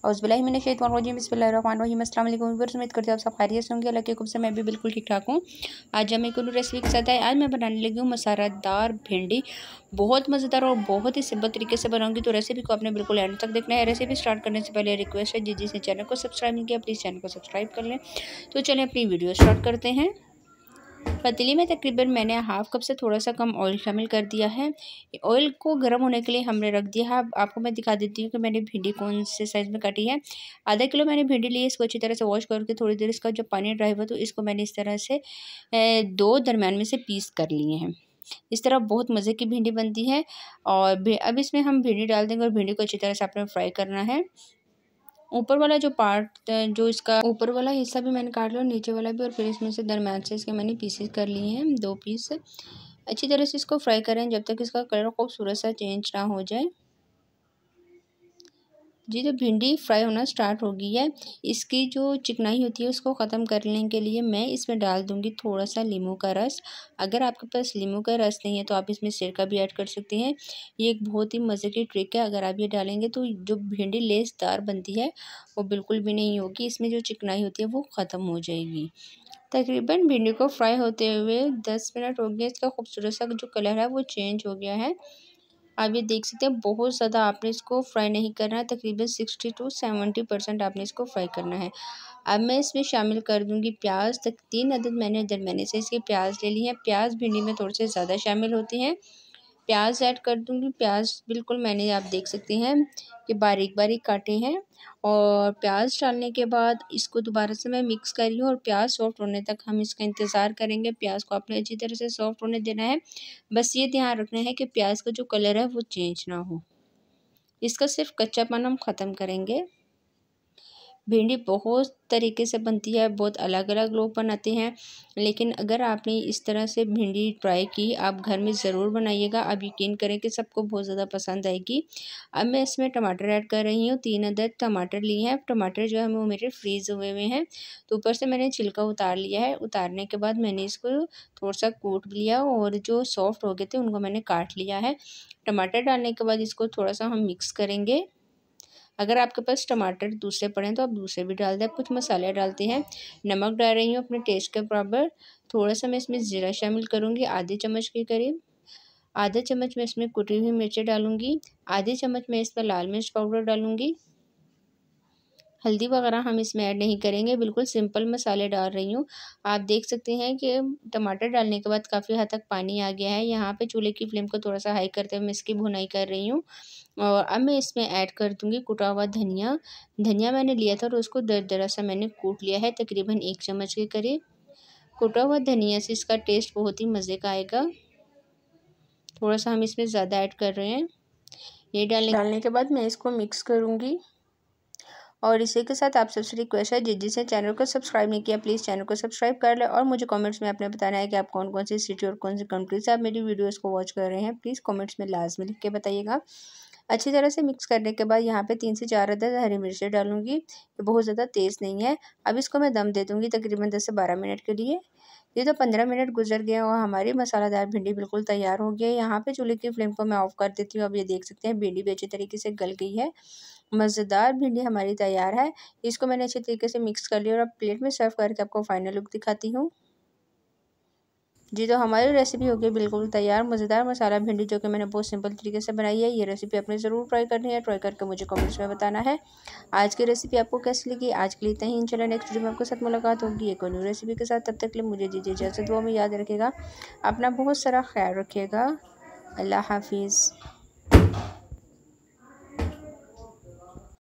औज़ुबिल्लाहिमिनश्शैतानिर्रजीम बिस्मिल्लाहिर्रहमानिर्रहीम। अस्सलाम वालेकुम व्यूअर्स, उम्मीद करती हूँ आप सब खैरियत से होंगे। अल्लाह के हुक्म से मैं भी बिल्कुल ठीक ठाक हूँ। आज हम एक और रेसिपी के साथ आए। आज मैं बनाने लगी हूँ मसालेदार भिंडी। बहुत मज़ेदार और बहुत ही सिंपल तरीके से बनाऊंगी, तो रेसिपी को आपने बिल्कुल एंड तक देखना है। रेसिपी स्टार्ट करने से पहले रिक्वेस्ट है, जिसने चैनल को सब्सक्राइब नहीं किया प्लीज़ चैनल को सब्सक्राइब कर लें। तो चलें अपनी वीडियो स्टार्ट करते हैं। पतीली में तकरीबन मैंने हाफ कप से थोड़ा सा कम ऑयल शामिल कर दिया है। ऑयल को गर्म होने के लिए हमने रख दिया है। आपको मैं दिखा देती हूँ कि मैंने भिंडी कौन से साइज़ में काटी है। आधा किलो मैंने भिंडी ली है। इसको अच्छी तरह से वॉश करके थोड़ी देर इसका जो पानी ड्राई हुआ तो इसको मैंने इस तरह से दो दरमियान में से पीस कर लिए हैं। इस तरह बहुत मज़े की भिंडी बनती है। और अब इसमें हम भिंडी डाल देंगे और भिंडी को अच्छी तरह से आपने फ्राई करना है। ऊपर वाला जो पार्ट, जो इसका ऊपर वाला हिस्सा भी मैंने काट लिया और नीचे वाला भी, और फिर इसमें से दरम्यान से इसके मैंने पीसेस कर लिए हैं, 2 पीस। अच्छी तरह से इसको फ्राई करें जब तक इसका कलर खूबसूरत सा चेंज ना हो जाए। जी, तो भिंडी फ्राई होना स्टार्ट हो गई है। इसकी जो चिकनाई होती है उसको ख़त्म करने के लिए मैं इसमें डाल दूंगी थोड़ा सा नींबू का रस। अगर आपके पास नींबू का रस नहीं है तो आप इसमें सिरका भी ऐड कर सकते हैं। ये एक बहुत ही मज़े की ट्रिक है। अगर आप ये डालेंगे तो जो भिंडी लेसदार बनती है वो बिल्कुल भी नहीं होगी। इसमें जो चिकनाई होती है वो ख़त्म हो जाएगी। तकरीबन भिंडी को फ्राई होते हुए 10 मिनट हो गए। इसका खूबसूरत सा जो कलर है वो चेंज हो गया है। आप ये देख सकते हैं बहुत ज़्यादा आपने इसको फ्राई नहीं करना है। तकरीबन 60 to 70% आपने इसको फ्राई करना है। अब मैं इसमें शामिल कर दूंगी प्याज। तक 3 अदद मैंने दरमियाने से इसके प्याज ले लिए हैं। प्याज भिंडी में थोड़े से ज़्यादा शामिल होते हैं। प्याज ऐड कर दूंगी। प्याज बिल्कुल मैंने, आप देख सकते हैं कि बारीक बारीक काटे हैं। और प्याज डालने के बाद इसको दोबारा से मैं मिक्स कर रही हूँ और प्याज सॉफ्ट होने तक हम इसका इंतज़ार करेंगे। प्याज को आपने अच्छी तरह से सॉफ्ट होने देना है। बस ये ध्यान रखना है कि प्याज का जो कलर है वो चेंज ना हो। इसका सिर्फ कच्चापन हम ख़त्म करेंगे। भिंडी बहुत तरीके से बनती है, बहुत अलग अलग लोग बनाते हैं, लेकिन अगर आपने इस तरह से भिंडी ट्राई की, आप घर में ज़रूर बनाइएगा। आप यकीन करें कि सबको बहुत ज़्यादा पसंद आएगी। अब मैं इसमें टमाटर ऐड कर रही हूँ। 3 अदद टमाटर लिए हैं। टमाटर जो है वो मेरे फ्रीज़ हुए हुए हैं, तो ऊपर से मैंने छिलका उतार लिया है। उतारने के बाद मैंने इसको थोड़ा सा कूट लिया और जो सॉफ्ट हो गए थे उनको मैंने काट लिया है। टमाटर डालने के बाद इसको थोड़ा सा हम मिक्स करेंगे। अगर आपके पास टमाटर दूसरे पड़े तो आप दूसरे भी डाल दें। कुछ मसाले डालते हैं। नमक डाल रही हूँ अपने टेस्ट के बराबर। थोड़ा सा मैं इसमें ज़ीरा शामिल करूँगी, आधे चम्मच के करीब। आधा चम्मच मैं इसमें कुटी हुई मिर्चें डालूँगी। आधे चम्मच मैं इसमें लाल मिर्च पाउडर डालूँगी। हल्दी वगैरह हम इसमें ऐड नहीं करेंगे, बिल्कुल सिंपल मसाले डाल रही हूँ। आप देख सकते हैं कि टमाटर डालने के बाद काफ़ी हद तक पानी आ गया है। यहाँ पे चूल्हे की फ्लेम को थोड़ा सा हाई करते हुए मैं इसकी भुनाई कर रही हूँ। और अब मैं इसमें ऐड कर दूँगी कुटा हुआ धनिया। धनिया मैंने लिया था और उसको दरदरा सा मैंने कूट लिया है, तकरीबन 1 चम्मच के करीब। कुटा हुआ धनिया से इसका टेस्ट बहुत ही मज़े का आएगा। थोड़ा सा हम इसमें ज़्यादा ऐड कर रहे हैं। ये डालने के बाद मैं इसको मिक्स करूँगी। और इसी के साथ आप सबसे रिक्वेस्ट है, जिसने चैनल को सब्सक्राइब नहीं किया प्लीज़ चैनल को सब्सक्राइब कर ले। और मुझे कमेंट्स में आपने बताना है कि आप कौन कौन सी सिटी और कौन सी कंट्री से आप मेरी वीडियोस को वॉच कर रहे हैं। प्लीज़ कमेंट्स में लाजमी लिख के बताइएगा। अच्छी तरह से मिक्स करने के बाद यहाँ पे 3 से 4 अदद हरी मिर्चें डालूंगी। ये बहुत ज़्यादा तेज़ नहीं है। अब इसको मैं दम दे दूँगी तकरीबन 10 से 12 मिनट के लिए। ये तो 15 मिनट गुजर गया और हमारी मसालेदार भिंडी बिल्कुल तैयार हो गई है। यहाँ पे चूल्हे की फ्लेम को मैं ऑफ़ कर देती हूँ। अब ये देख सकते हैं भिंडी भी अच्छी तरीके से गल गई है। मज़ेदार भिंडी हमारी तैयार है। इसको मैंने अच्छे तरीके से मिक्स कर लिया और अब प्लेट में सर्व करके आपको फाइनल लुक दिखाती हूँ। जी, तो हमारी रेसिपी हो गई बिल्कुल तैयार। मज़ेदार मसाला भिंडी जो कि मैंने बहुत सिंपल तरीके से बनाई है। ये रेसिपी आपने ज़रूर ट्राई करनी है। ट्राई करके मुझे कमेंट्स में बताना है। आज की रेसिपी आपको कैसी लगी। आज के लिए इतना ही। इंशाल्लाह नेक्स्ट वीडियो में आपके साथ मुलाकात होगी एक और न्यू रेसिपी के साथ। तब तक के लिए मुझे दीजिए इजाज़त। दुआ में याद रखिएगा, अपना बहुत सारा ख्याल रखिएगा। अल्लाह हाफिज़।